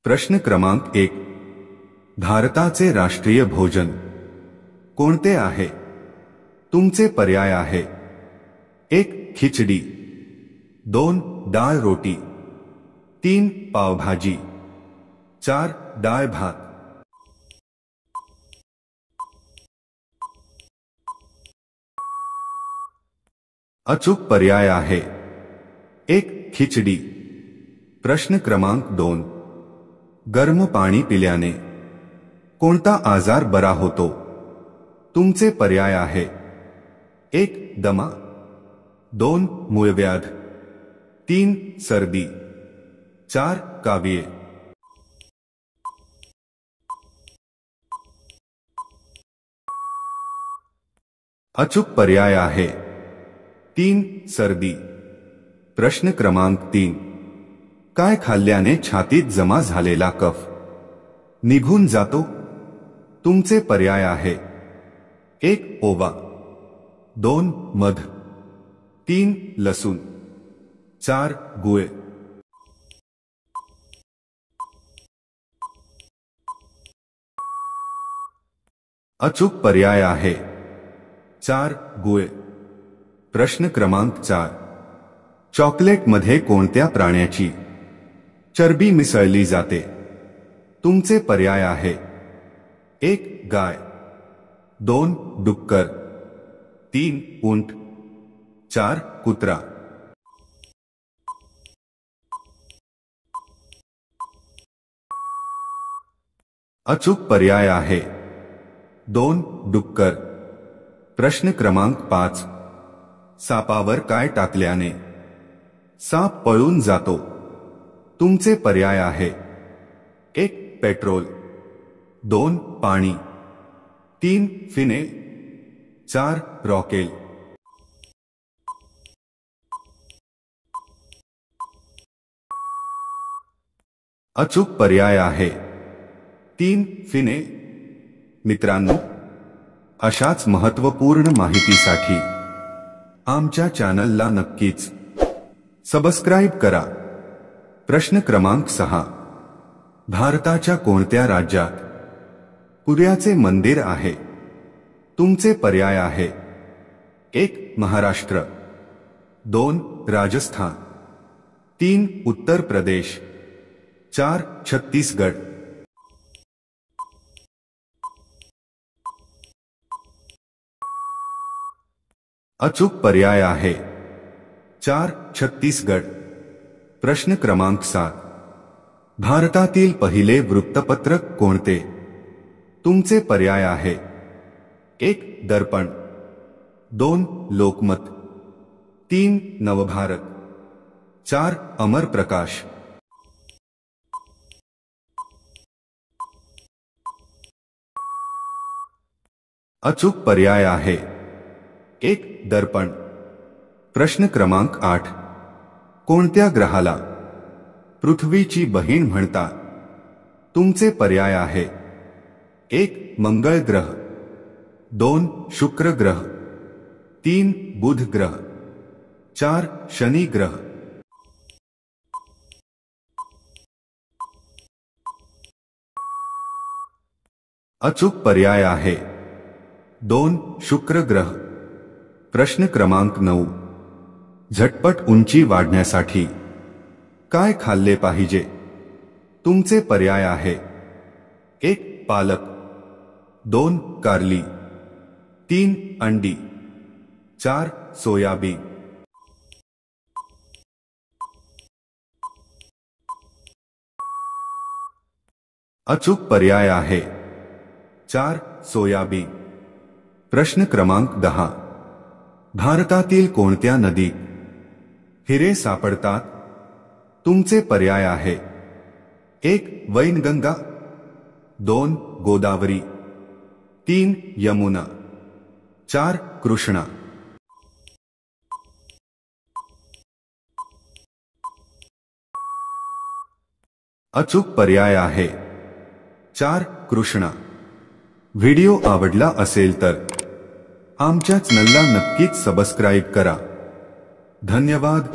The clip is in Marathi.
प्रश्न क्रमांक 1. भारताचे राष्ट्रीय भोजन कोणते आहे? तुमचे पर्याय आहे: 1. खिचडी, 2. डाळ रोटी, 3. पावभाजी, 4. डाळ भात. अचूक पर्याय आहे 1. खिचडी. प्रश्न क्रमांक 2. गरम पाणी पिल्याने कोणता आजार बरा होतो? तुमचे पर्याय आहे: 1. दमा, 2. मूळव्याध, 3. सर्दी, 4. कावीळ. अचूक पर्याय आहे 3. सर्दी. प्रश्न क्रमांक 3. काय खाल्ल्याने छातीत जमा झालेला कफ निघून जातो? तुमचे पर्याय आहे: 1. ओवा, 2. मध, 3. लसूण, 4. गुळ. अचूक पर्याय आहे 4. गुळ. प्रश्न क्रमांक 4. चॉकलेटमध्ये कोणत्या प्राण्याची चरबी मिसळली जाते? तुमचे पर्याय आहे: 1. गाय, 2. डुक्कर, 3. उंट, 4. कुत्रा. अचूक पर्याय आहे 2. डुक्कर. प्रश्न क्रमांक 5. सापावर काय टाकल्याने साप पळून जातो? तुमचे पर्याय आहे: 1. पेट्रोल, 2. पाणी, 3. फिनेल, 4. रॉकेल. अचूक पर्याय आहे 3. फिनेल. मित्रांनो, अशाच महत्त्वपूर्ण माहितीसाठी आमच्या चॅनलला नक्कीच सबस्क्राइब करा. प्रश्न क्रमांक 6. भारताच्या कोणत्या राज्यात पुऱ्याचे मंदिर आहे? तुमचे पर्याय आहे: 1. महाराष्ट्र, 2. राजस्थान, 3. उत्तर प्रदेश, 4. छत्तीसगड. अचूक पर्याय आहे 4. छत्तीसगड. प्रश्न क्रमांक 7. भारतातील पहिले वृत्तपत्र कोणते? तुमचे पर्याय आहे: 1. दर्पण, 2. लोकमत, 3. नवभारत, 4. अमर प्रकाश. अचूक पर्याय आहे 1. दर्पण. प्रश्न क्रमांक 8. कोणत्या ग्रहाला पृथ्वीची बहीण म्हणतात? तुमचे पर्याय आहे: 1. मंगळ ग्रह, 2. शुक्र ग्रह, 3. बुध ग्रह, 4. शनी ग्रह. अचूक पर्याय आहे 2. शुक्र ग्रह. प्रश्न क्रमांक 9. झटपट उंची वाढण्यासाठी काय खाल्ले पाहिजे? तुमचे पर्याय आहे: 1. पालक, 2. कारली, 3. अंडी, 4. सोयाबीन. अचूक पर्याय आहे 4. सोयाबीन. प्रश्न क्रमांक 10. भारतातील कोणत्या नदीत हिरे सापडतात? तुमचे पर्याय आहे: 1. वैनगंगा, 2. गोदावरी, 3. यमुना, 4. कृष्णा. अचूक पर्याय आहे 4. कृष्णा. व्हिडिओ आवडला असेल तर आमच्या चॅनलला नक्कीच सबस्क्राइब करा. धन्यवाद.